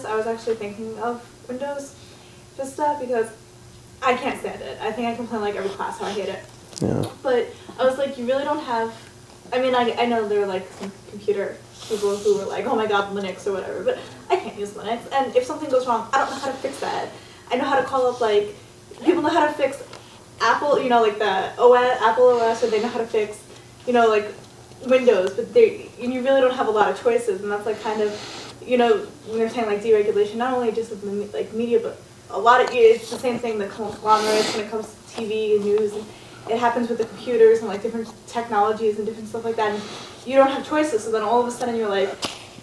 this, I was actually thinking of Windows for stuff because I can't stand it. I think I complain like every class how I hate it. Yeah. But I was like, you really don't have, I mean, I know there are like some computer people who are like, oh my god, Linux or whatever, but I can't use Linux. And if something goes wrong, I don't know how to fix that. I know how to call up like, people know how to fix Apple, you know, like the OS, Apple OS, or they know how to fix, you know, like Windows, but you really don't have a lot of choices, and that's like kind of, you know, when you're saying like deregulation, not only just with the like media, but a lot of, it's the same thing, the conglomerates when it comes to TV and news, and it happens with the computers and like different technologies and different stuff like that, and you don't have choices, so then all of a sudden you're like,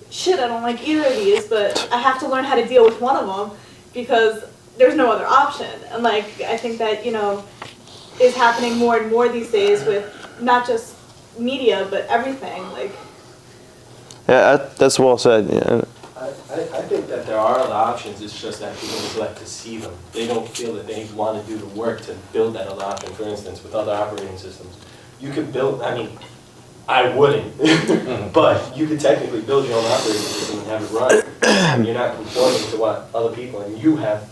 shit, I don't like either of these, but I have to learn how to deal with one of them, because there's no other option. And like, I think that, you know, is happening more and more these days with not just media, but everything, like. Yeah, that's well said. Yeah. I think that there are other options, it's just that people neglect to see them. They don't feel that they want to do the work to build that other option. For instance, with other operating systems, you could build, I mean, I wouldn't, but you could technically build your own operating system and have it run. And you're not conforming to what other people, and you have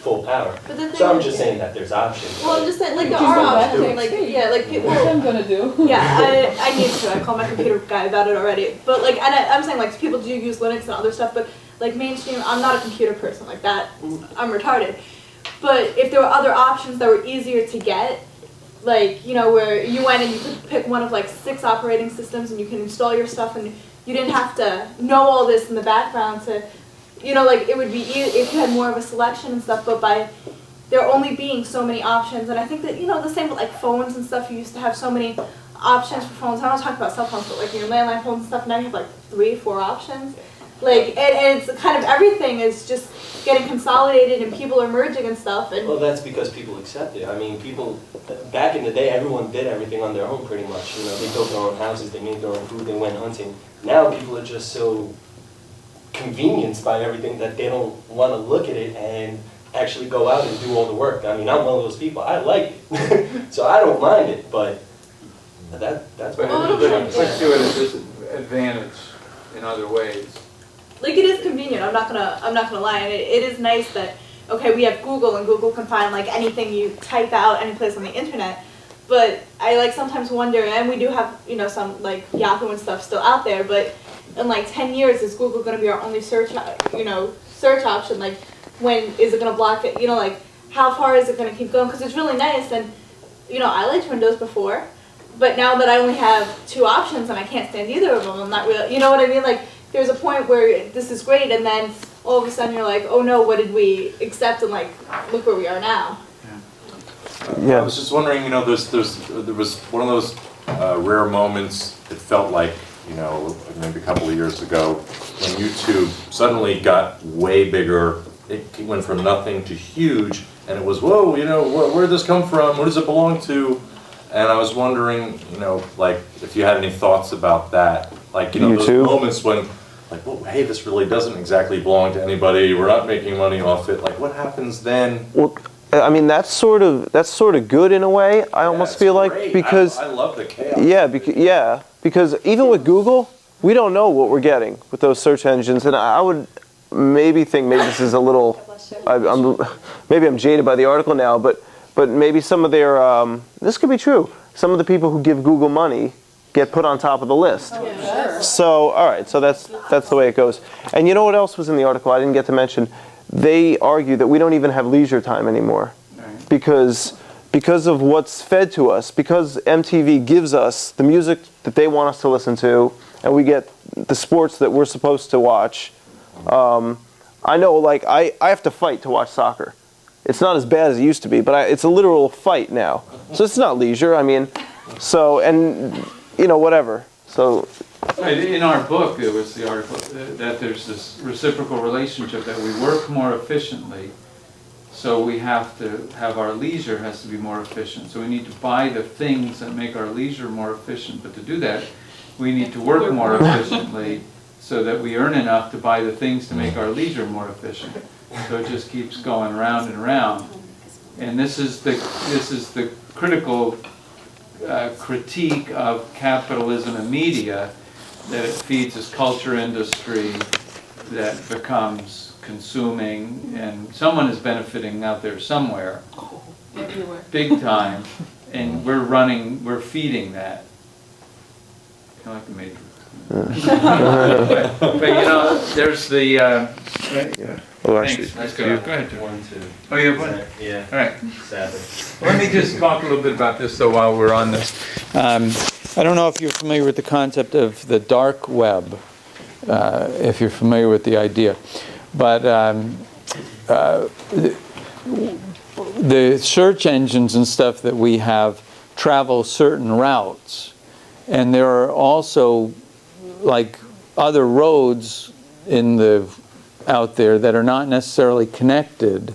full power. So I'm just saying that there's options. Well, I'm just saying, like, there are options, like, yeah, like people. What I'm gonna do. Yeah, I need to. I called my computer guy about it already. But like, and I'm saying like people do use Linux and other stuff, but like mainstream, I'm not a computer person like that. I'm retarded. But if there were other options that were easier to get, like, you know, where you went and you could pick one of like 6 operating systems and you can install your stuff and you didn't have to know all this in the background to, you know, like it would be if you had more of a selection and stuff, but by there only being so many options, and I think that, you know, the same with like phones and stuff, you used to have so many options for phones. I don't talk about cell phones, but like your landline phones and stuff, now you have like 3, 4 options. Like, and it's kind of everything is just getting consolidated and people are merging and stuff. And well, that's because people accept it. I mean, people, back in the day, everyone did everything on their own pretty much. You know, they built their own houses, they made their own food, they went hunting. Now people are just so convenienced by everything that they don't want to look at it and actually go out and do all the work. I mean, I'm one of those people. I like it, so I don't mind it, but that's what It puts you at a disadvantage in other ways. like, it is convenient. I'm not gonna lie. And it is nice that, okay, we have Google and Google can find like anything you type out any place on the internet. But I like sometimes wonder, and we do have, you know, some like Yahoo and stuff still out there, but in like 10 years, is Google going to be our only search, you know, search option? Like, when is it going to block it? You know, like, how far is it going to keep going? Because it's really nice, and, you know, I liked Windows before, but now that I only have 2 options and I can't stand either of them, I'm not really, you know what I mean? Like, there's a point where this is great, and then all of a sudden you're like, oh no, what did we accept? And like, look where we are now. Yeah. I was just wondering, you know, there was one of those rare moments. It felt like, you know, maybe a couple of years ago, when YouTube suddenly got way bigger. It went from nothing to huge, and it was, whoa, you know, where did this come from? Where does it belong to? And I was wondering, you know, like, if you had any thoughts about that, like, you know, those moments when, like, well, hey, this really doesn't exactly belong to anybody. We're not making money off it. Like, what happens then? Well, I mean, that's sort of good in a way. I almost feel like, because I love the chaos. Yeah, because even with Google, we don't know what we're getting with those search engines, and I would maybe think maybe this is a little, maybe I'm jaded by the article now, but maybe some of their this could be true. Some of the people who give Google money get put on top of the list. Oh, sure. So all right, so that's the way it goes. And you know what else was in the article I didn't get to mention? They argue that we don't even have leisure time anymore, because of what's fed to us, because MTV gives us the music that they want us to listen to, and we get the sports that we're supposed to watch. I know, like, I have to fight to watch soccer. It's not as bad as it used to be, but it's a literal fight now. So it's not leisure, I mean, so, and, you know, whatever. So. In our book, there was the article that there's this reciprocal relationship, that we work more efficiently, so we have to have our leisure has to be more efficient. So we need to buy the things that make our leisure more efficient, but to do that, we need to work more efficiently so that we earn enough to buy the things to make our leisure more efficient. So it just keeps going round and round. And this is the critical critique of capitalism and media, that it feeds this culture industry that becomes consuming, and someone is benefiting out there somewhere, Everywhere. big time, and we're feeding that. Kind of like the Matrix. but you know, there's the. Well, Thanks. actually, Let's go. Go ahead, Jim. One, two. Oh, you have one? Yeah, All right. sadly. Let me just talk a little bit about this, though, while we're on this. I don't know if you're familiar with the concept of the dark web, if you're familiar with the idea. But the search engines and stuff that we have travel certain routes. And there are also, like, other roads out there that are not necessarily connected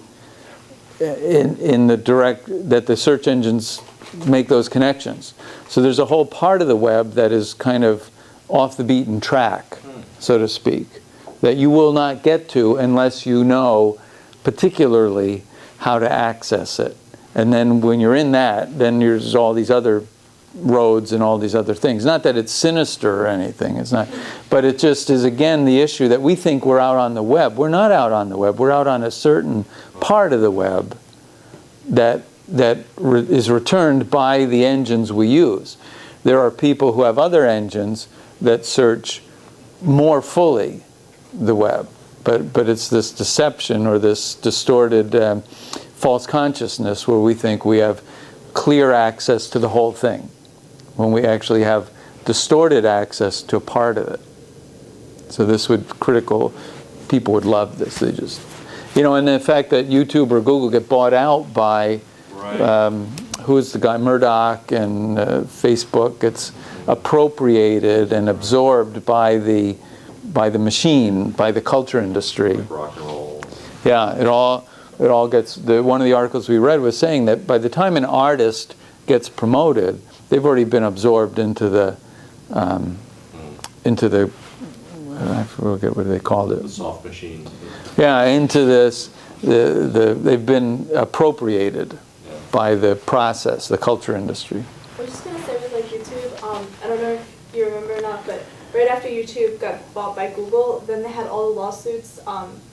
in the direct, that the search engines make those connections. So there's a whole part of the web that is kind of off the beaten track, so to speak, that you will not get to unless you know particularly how to access it. And then when you're in that, then there's all these other roads and all these other things. Not that it's sinister or anything, it's not, but it just is, again, the issue that we think we're out on the web. We're not out on the web, we're out on a certain part of the web that is returned by the engines we use. There are people who have other engines that search more fully the web, but it's this deception or this distorted false consciousness where we think we have clear access to the whole thing, when we actually have distorted access to a part of it. So this people would love this. They just, and the fact that YouTube or Google get bought out by, who is the guy, Murdoch and Facebook, it's appropriated and absorbed by the machine, by the culture industry. Like rock and roll. Yeah, it all gets, one of the articles we read was saying that by the time an artist gets promoted, they've already been absorbed into the I forget what they called it. The soft machine. Yeah, into this, they've been appropriated by the process, the culture industry. I'm just gonna say with like YouTube, I don't know if you remember or not, but right after YouTube got bought by Google, then they had all the lawsuits.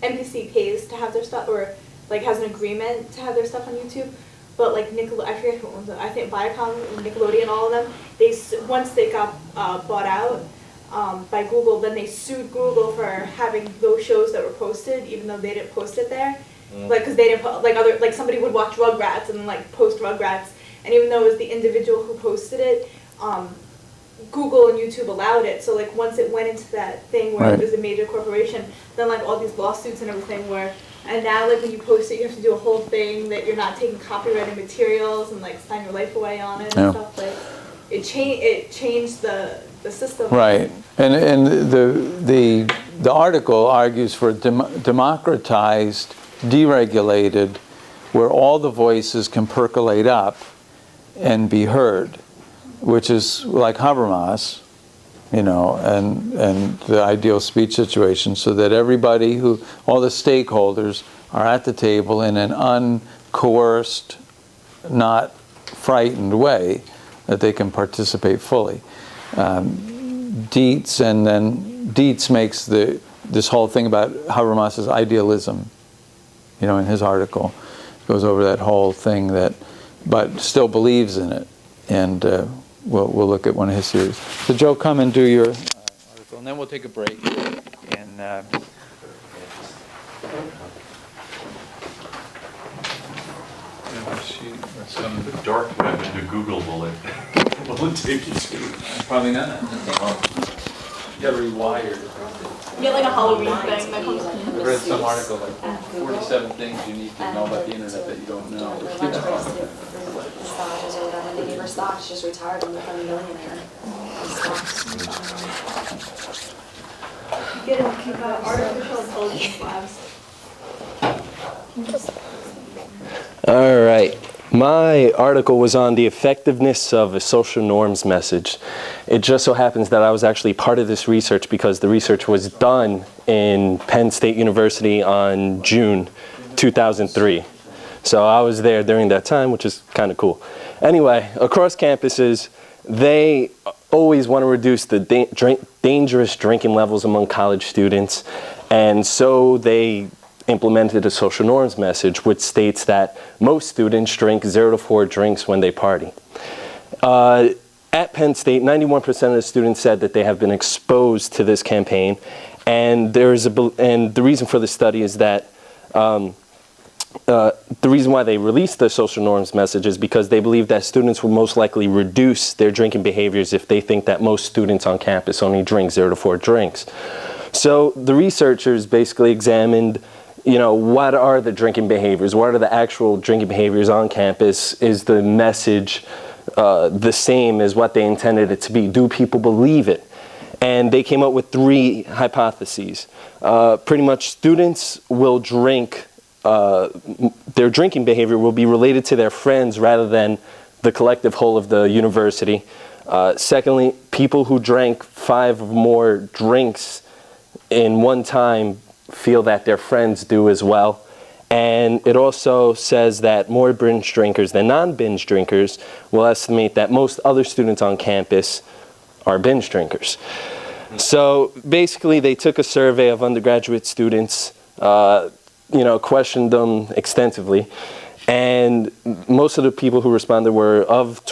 NBC pays to have their stuff, or like has an agreement to have their stuff on YouTube. But like I forget who owns it. I think Viacom, Nickelodeon, all of them. Once they got bought out by Google, then they sued Google for having those shows that were posted, even though they didn't post it there. Like, because they didn't like somebody would watch Rugrats and like post Rugrats, and even though it was the individual who posted it, Google and YouTube allowed it. So like once it went into that thing where it was a major corporation, then like all these lawsuits and everything were. And now, like, when you post it, you have to do a whole thing that you're not taking copyrighted materials and, like, sign your life away on it and stuff. Like, it changed the system. Right. And the article argues for democratized, deregulated, where all the voices can percolate up and be heard, which is like Habermas, and the ideal speech situation, so that everybody all the stakeholders are at the table in an uncoerced, not frightened way, that they can participate fully. Dietz makes this whole thing about Habermas's idealism, in his article, goes over that whole thing but still believes in it, and we'll look at one of his series. So Joe, come and do your article, and then we'll take a break. And The dark web into Google will it take you to? probably not. Get rewired. You get like a Halloween thing that comes I read some article like 47 things you need to know about the internet that you don't know. Stocks or whatever, they gave her stocks, just retired and become a millionaire. get in artificial intelligence labs. All right. My article was on the effectiveness of a social norms message. It just so happens that I was actually part of this research because the research was done in Penn State University on June 2003. So I was there during that time, which is kind of cool. Anyway, across campuses, they always want to reduce the dangerous drinking levels among college students. And so they implemented a social norms message, which states that most students drink 0 to 4 drinks when they party. At Penn State, 91% of the students said that they have been exposed to this campaign, and the reason for the study is that the reason why they released the social norms message is because they believe that students will most likely reduce their drinking behaviors if they think that most students on campus only drink 0 to 4 drinks. So the researchers basically examined, what are the drinking behaviors? What are the actual drinking behaviors on campus? Is the message the same as what they intended it to be? Do people believe it? And they came up with 3 hypotheses. Pretty much students will drink, their drinking behavior will be related to their friends rather than the collective whole of the university. Secondly, people who drank 5 or more drinks in one time feel that their friends do as well. And it also says that more binge drinkers than non-binge drinkers will estimate that most other students on campus are binge drinkers. So basically they took a survey of undergraduate students, questioned them extensively, and most of the people who responded were of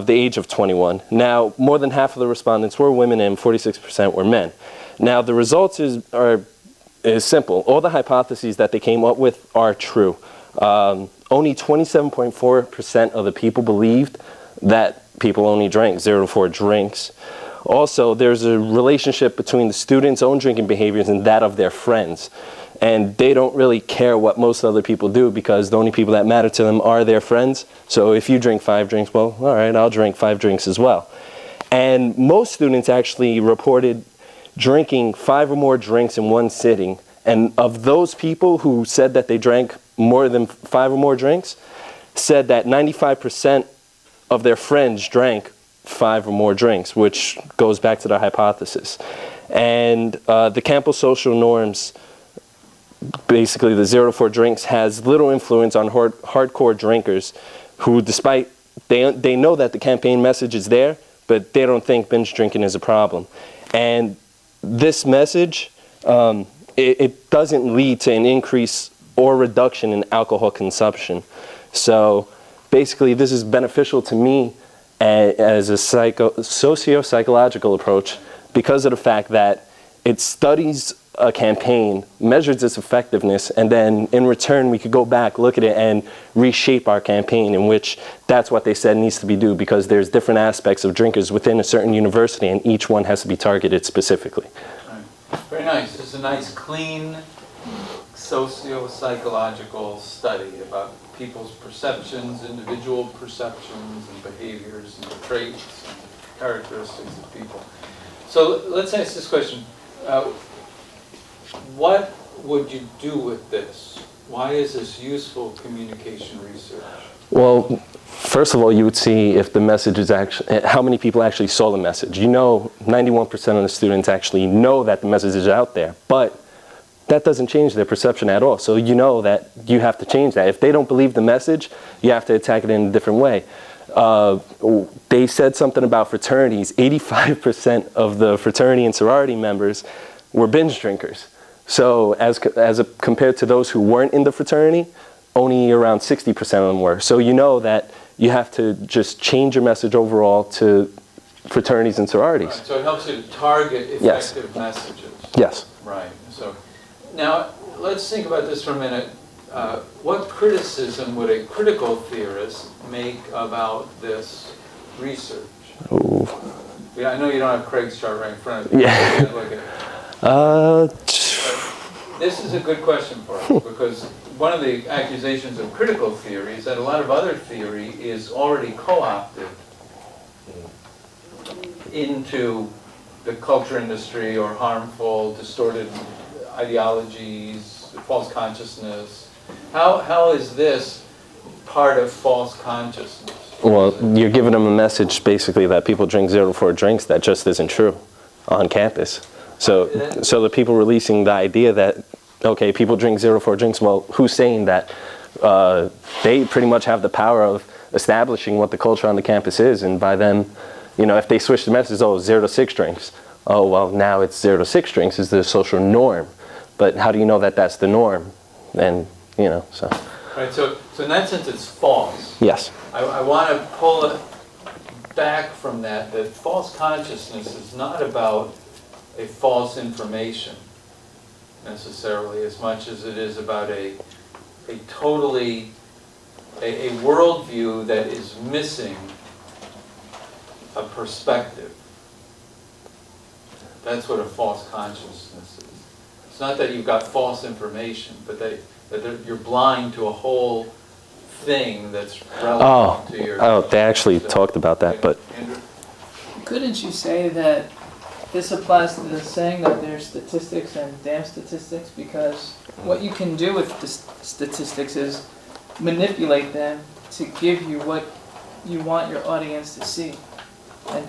the age of 21. Now, more than half of the respondents were women and 46% were men. Now, the results is simple. All the hypotheses that they came up with are true. Only 27.4% of the people believed that people only drank 0 to 4 drinks. Also, there's a relationship between the students' own drinking behaviors and that of their friends. And they don't really care what most other people do because the only people that matter to them are their friends. So if you drink 5 drinks, well, all right, I'll drink 5 drinks as well. And most students actually reported drinking 5 or more drinks in one sitting. And of those people who said that they drank more than 5 or more drinks, said that 95% of their friends drank 5 or more drinks, which goes back to the hypothesis. And the campus social norms, basically the 0 to 4 drinks, has little influence on hardcore drinkers who, despite, they know that the campaign message is there, but they don't think binge drinking is a problem. And this message, it doesn't lead to an increase or reduction in alcohol consumption. So basically this is beneficial to me as a socio-psychological approach because of the fact that it studies a campaign, measures its effectiveness, and then in return we could go back, look at it, and reshape our campaign, in which that's what they said needs to be done, because there's different aspects of drinkers within a certain university and each one has to be targeted specifically. Right. Very nice. It's a nice, clean, socio-psychological study about people's perceptions, individual perceptions and behaviors and traits and characteristics of people. So let's ask this question. What would you do with this? Why is this useful communication research? Well, first of all, you would see if the message is actually, how many people actually saw the message. 91% of the students actually know that the message is out there, but that doesn't change their perception at all. So you know that you have to change that. If they don't believe the message, you have to attack it in a different way. They said something about fraternities. 85% of the fraternity and sorority members were binge drinkers. So compared to those who weren't in the fraternity, only around 60% of them were. So you know that you have to just change your message overall to fraternities and sororities. Right. So it helps you to target effective messages. Yes. Right. So now let's think about this for a minute. What criticism would a critical theorist make about this research? Ooh. Yeah, I know you don't have Craig's chart right in front of you. Yeah. Look at it. This is a good question for us because one of the accusations of critical theory is that a lot of other theory is already co-opted into the culture industry or harmful, distorted ideologies, false consciousness. How is this part of false consciousness? Well, you're giving them a message basically that people drink 0 to 4 drinks that just isn't true on campus. So the people releasing the idea that, okay, people drink 0 to 4 drinks, well, who's saying that? They pretty much have the power of establishing what the culture on the campus is, and by them, if they switch the message, 0 to 6 drinks, oh, well, now it's 0 to 6 drinks is the social norm. but how do you know that that's the norm? And, you know, so. Right, so in that sense, it's false. Yes. I want to pull it back from that false consciousness is not about a false information necessarily as much as it is about a totally, a worldview that is missing a perspective. That's what a false consciousness is. It's not that you've got false information, but that you're blind to a whole thing that's relevant to your... Oh, they actually talked about that, but... Andrew? Couldn't you say that this applies to the saying that there's statistics and damn statistics? Because what you can do with the statistics is manipulate them to give you what you want your audience to see. And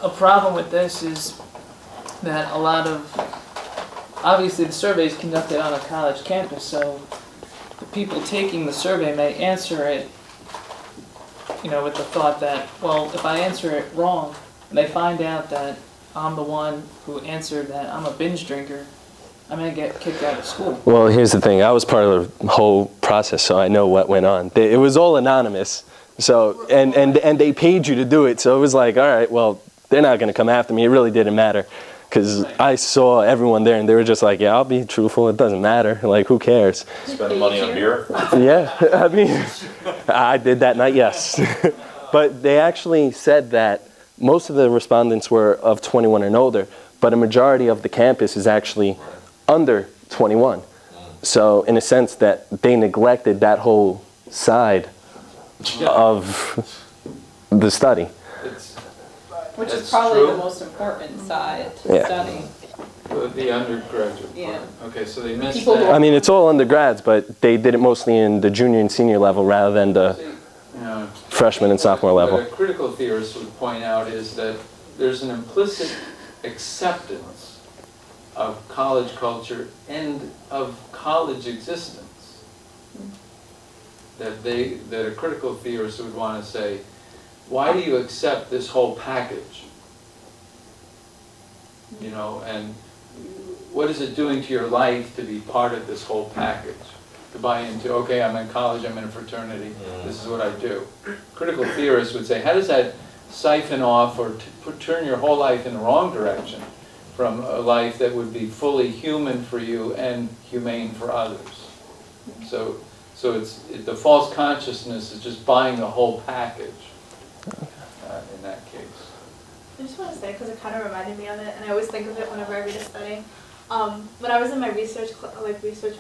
a problem with this is that a lot of, obviously the survey is conducted on a college campus, so the people taking the survey may answer it, with the thought that, well, if I answer it wrong, and they find out that I'm the one who answered that I'm a binge drinker, I'm going to get kicked out of school. Well, here's the thing. I was part of the whole process, so I know what went on. It was all anonymous, so and they paid you to do it, so it was like, all right, well, they're not going to come after me. It really didn't matter, because I saw everyone there, and they were just like, yeah, I'll be truthful. It doesn't matter. Like, who cares? Spend money on beer? Yeah, I mean, I did that night, yes. But they actually said that most of the respondents were of 21 and older, but a majority of the campus is actually under 21. So in a sense that they neglected that whole side of the study. Which That's is probably true. the most important side to Yeah. study. The undergraduate Yeah. part. Okay, so they missed People who that. I mean, it's all undergrads, but they did it mostly in the junior and senior level rather than the Yeah. freshman and sophomore What level. a critical theorist would point out is that there's an implicit acceptance of college culture and of college existence. That a critical theorist would want to say, why do you accept this whole package? And what is it doing to your life to be part of this whole package? To buy into, okay, I'm in college, I'm in a fraternity, this is what I do. Critical theorists would say, how does that siphon off or turn your whole life in the wrong direction from a life that would be fully human for you and humane for others? So the false consciousness is just buying the whole package in that case. I just want to say, because it kind of reminded me of it, and I always think of it whenever I read a study. When I was in my research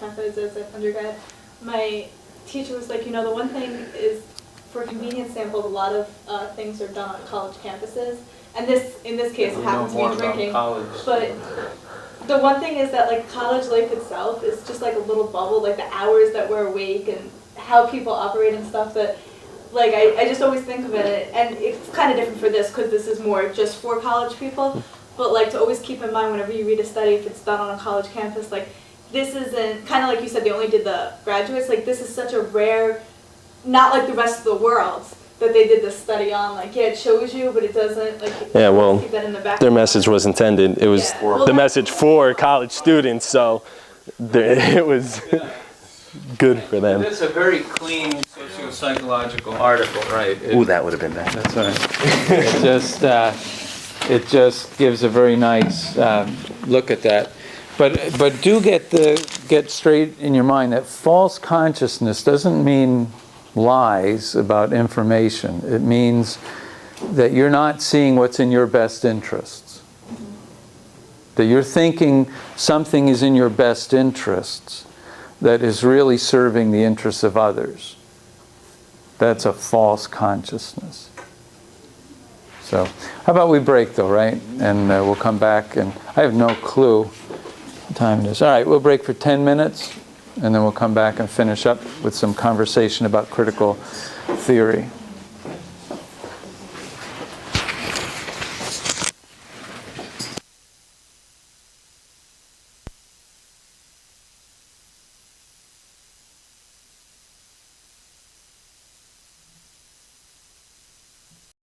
methods as an undergrad, my teacher was like, the one thing is, for convenience samples, a lot of things are done on college campuses, and in this case We happens know more to be drinking. about college. But the one thing is that college life itself is just like a little bubble, like the hours that we're awake and how people operate and stuff that. I just always think of it, and it's kind of different for this because this is more just for college people, but to always keep in mind whenever you read a study, if it's done on a college campus, this isn't, kind of like you said, they only did the graduates, this is such a rare, not like the rest of the world that they did this study on, yeah, it shows you, but it doesn't, Yeah, well, keep that in the back. their message was intended. It was Yeah. Well, the message for college students, so it was good for them. It's a very clean socio-psychological article, right? Ooh, that would have been bad. That's right. It just gives a very nice look at that. But do get straight in your mind that false consciousness doesn't mean lies about information. It means that you're not seeing what's in your best interests. That you're thinking something is in your best interests that is really serving the interests of others. That's a false consciousness. So, how about we break though, right? And we'll come back, and I have no clue what time it is. All right, we'll break for 10 minutes, and then we'll come back and finish up with some conversation about critical theory.